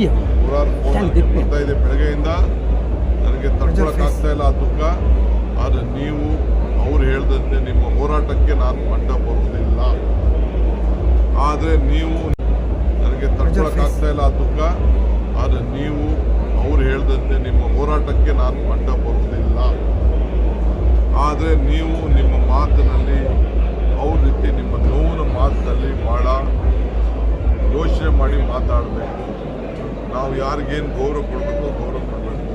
ನೂರಾರು ಫೋನ್ ಬರ್ತಾ ಇದೆ ಬೆಳಗ್ಗೆಯಿಂದ. ನನಗೆ ತಡ್ಕೊಳಕ್ಕಾಗ್ತಾ ಇಲ್ಲ ಆ ದುಃಖ. ಆದರೆ ನೀವು ಅವ್ರು ಹೇಳ್ದಂತೆ ನಿಮ್ಮ ಹೋರಾಟಕ್ಕೆ ನಾನು ಅಡ್ಡ ಬರುವುದಿಲ್ಲ. ಆದರೆ ನೀವು ನನಗೆ ತಡ್ಕೊಳಕ್ಕಾಗ್ತಾ ಇಲ್ಲ ಆ ದುಃಖ. ಆದರೆ ನೀವು ಅವ್ರು ಹೇಳ್ದಂತೆ ನಿಮ್ಮ ಹೋರಾಟಕ್ಕೆ ನಾನು ಅಡ್ಡ ಬರುವುದಿಲ್ಲ. ಆದರೆ ನೀವು ನಿಮ್ಮ ಮಾತಿನಲ್ಲಿ ಅವ್ರ ರೀತಿ ನಿಮ್ಮ ನೋವಿನ ಮಾತಿನಲ್ಲಿ ಭಾಳ ಯೋಚನೆ ಮಾಡಿ ಮಾತಾಡಬೇಕು. ನಾವು ಯಾರಿಗೇನು ಗೌರವ ಕೊಡಬೇಕು ಗೌರವ ಕೊಡಬೇಕು.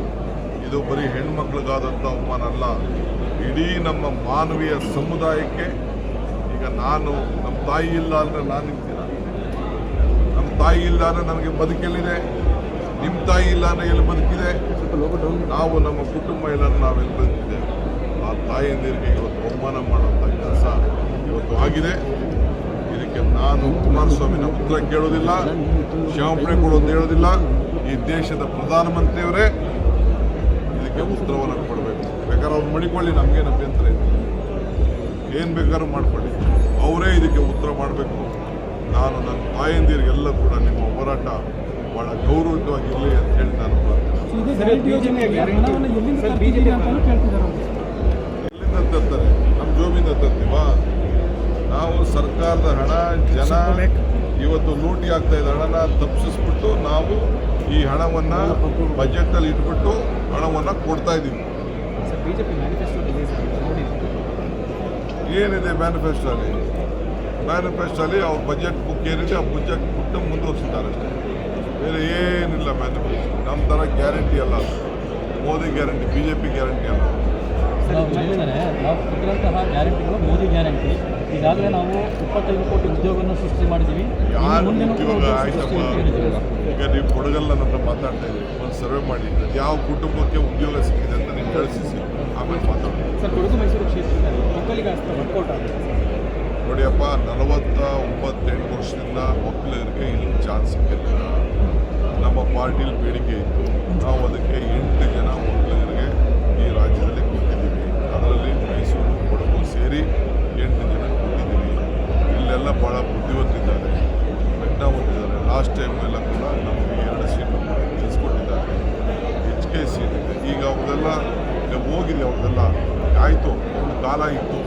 ಇದು ಬರೀ ಹೆಣ್ಮಕ್ಳಿಗಾದಂಥ ಅವಮಾನ ಅಲ್ಲ, ಇಡೀ ನಮ್ಮ ಮಾನವೀಯ ಸಮುದಾಯಕ್ಕೆ. ಈಗ ನಾನು ನಮ್ಮ ತಾಯಿ ಇಲ್ಲ ಅಂದರೆ ನಾನು ನಿಂತೀನ, ನಮ್ಮ ತಾಯಿ ಇಲ್ಲ ಅಂದರೆ ನನಗೆ ಬದುಕೆಲ್ಲಿದೆ, ನಿಮ್ಮ ತಾಯಿ ಇಲ್ಲ ಅಂದರೆ ಎಲ್ಲಿ ಬದುಕಿದೆ, ನಾವು ನಮ್ಮ ಕುಟುಂಬ ಇಲ್ಲ ನಾವೆಲ್ಲಿ ಬದುಕಿದೆ. ಆ ತಾಯಿಯಂದಿರಿಗೆ ಇವತ್ತು ಅವಮಾನ ಮಾಡುವಂಥ ಕೆಲಸ ಇವತ್ತು ಆಗಿದೆ. ಇದಕ್ಕೆ ನಾನು ಕುಮಾರಸ್ವಾಮಿನ ಉತ್ತರ ಕೇಳೋದಿಲ್ಲ, ಕ್ಷಮಾಪಣೆ ಕೊಡೋದು ಹೇಳೋದಿಲ್ಲ. ಈ ದೇಶದ ಪ್ರಧಾನಮಂತ್ರಿಯವರೇ ಇದಕ್ಕೆ ಉತ್ತರವನ್ನು ಕೊಡಬೇಕು. ಬೇಕಾದ್ರೆ ಅವ್ರು ಮಡಿಕೊಳ್ಳಿ, ನಮಗೇನು ಅಭ್ಯಂತರ ಇದೆ, ಏನು ಬೇಕಾದ್ರೂ ಮಾಡ್ಕೊಳ್ಳಿ, ಅವರೇ ಇದಕ್ಕೆ ಉತ್ತರ ಮಾಡಬೇಕು. ನಾನು ನನ್ನ ತಾಯಂದಿರಿಗೆಲ್ಲ ಕೂಡ ನಿಮ್ಮ ಹೋರಾಟ ಭಾಳ ಗೌರವಯುತವಾಗಿರಲಿ ಅಂತ ಹೇಳಿ ನಾನು ಎಲ್ಲಿಂದ ತರ್ತಾರೆ? ನಮ್ಮ ಜೋಬಿಂದ ತರ್ತೀವಾ ನಾವು? ಸರ್ಕಾರದ ಹಣ ಜನ ಇವತ್ತು ಲೂಟಿ ಆಗ್ತಾ ಇದೆ. ಹಣನ ತಪ್ಪಿಸ್ಬಿಟ್ಟು ನಾವು ಈ ಹಣವನ್ನು ಬಜೆಟಲ್ಲಿ ಇಟ್ಬಿಟ್ಟು ಹಣವನ್ನು ಕೊಡ್ತಾ ಇದ್ದೀವಿ. ಏನಿದೆ ಮ್ಯಾನಿಫೆಸ್ಟೋಲ್ಲಿ? ಮ್ಯಾನಿಫೆಸ್ಟೋಲ್ಲಿ ಅವ್ರ ಬಜೆಟ್ ಬುಕ್ ಏನಿದೆ ಆ ಬಜೆಟ್ ಬುಕ್ ಮುಂದುವರಿಸಿದ್ದಾರೆ ಅಷ್ಟೇ, ಬೇರೆ ಏನಿಲ್ಲ ಮ್ಯಾನಿಫೆಸ್ಟೋ. ನಮ್ಮ ಥರ ಗ್ಯಾರಂಟಿ ಅಲ್ಲ, ಮೋದಿ ಗ್ಯಾರಂಟಿ, BJP ಗ್ಯಾರಂಟಿ ಅಲ್ಲ. ನಾವು ಕೊಟ್ಟಿರುವಂತಹ ಗ್ಯಾರಂಟಿಗಳು ಮೋದಿ ಗ್ಯಾರಂಟಿ. ಈಗಾಗಲೇ ನಾವು 25 ಕೋಟಿ ಉದ್ಯೋಗವನ್ನು ಸೃಷ್ಟಿ ಮಾಡಿದ್ದೀವಿ. ಯಾರು ಉದ್ಯೋಗ ಆಯ್ತಪ್ಪ? ಈಗ ನೀವು ಕೊಡಗಲ್ಲ ನನ್ನ ಹತ್ರ ಮಾತಾಡ್ತಾ ಇದ್ದೀವಿ, ಒಂದು ಸರ್ವೆ ಮಾಡಿ ಯಾವ ಕುಟುಂಬಕ್ಕೆ ಉದ್ಯೋಗ ಸಿಕ್ಕಿದೆ ಅಂತ ನೀವು ಕಳಿಸಿ, ಆಮೇಲೆ ಮಾತಾಡ್ತೀವಿ. ಸರ್, ಕೊಡಗು ಮೈಸೂರು ಕ್ಷೇತ್ರದಲ್ಲಿ ಒಕ್ಕಲಿಗ ವರ್ಕೌಟ್ ಆಗಿದೆ ನೋಡಿಯಪ್ಪ. 49 ವರ್ಷದಿಂದ ಒಕ್ಕಲಿಗರಿಗೆ ಇಲ್ಲಿ ಚಾನ್ಸ್ ಸಿಕ್ಕಿಲ್ಲ. ನಮ್ಮ ಪಾರ್ಟಿಲಿ ಬೇಡಿಕೆ ಇತ್ತು, ನಾವು ಅದಕ್ಕೆ 8 ಜನ ಒಕ್ಕಲಿಗರಿಗೆ ಈ ರಾಜ್ಯದಲ್ಲಿ ಕೊಟ್ಟಿದ್ದೀವಿ. ಅದರಲ್ಲಿ ಮೈಸೂರು ಕೊಡಗು ಸೇರಿ 8 ಜನ ಕೊಟ್ಟಿದ್ದೀವಿ. ಇಲ್ಲೆಲ್ಲ ಭಾಳ ಬುದ್ಧಿವಂತಿದ್ದಾರೆ, ಮೆಟ್ಟಾವಂತಿದ್ದಾರೆ. ಲಾಸ್ಟ್ ಟೈಮ್ ಎಲ್ಲ ಕೂಡ ನಮಗೆ 2 ಸೀಟು ನಿಲ್ಲಿಸ್ಕೊಟ್ಟಿದ್ದಾರೆ, HK ಸೀಟ್ ಇದೆ. ಈಗ ಅವ್ರದೆಲ್ಲ ಹೋಗಿದೆ, ಅವ್ರದೆಲ್ಲ ಆಯಿತು. ಒಂದು ಕಾಲ ಇತ್ತು,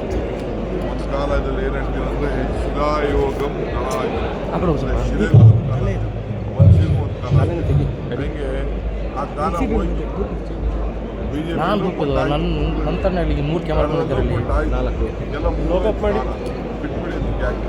ಒಂದು ಕಾಲದಲ್ಲಿ ಏನು ಹೇಳ್ತೀವಿ ಅಂದರೆ ಶಿಲಾಯೋಗಂ ಹೆಂಗೆ ಆ ಕಾಲ ಹೋಯ್ತು. ಬಿಟ್ಬಿಡಿ ಅದಕ್ಕೆ ಯಾಕೆ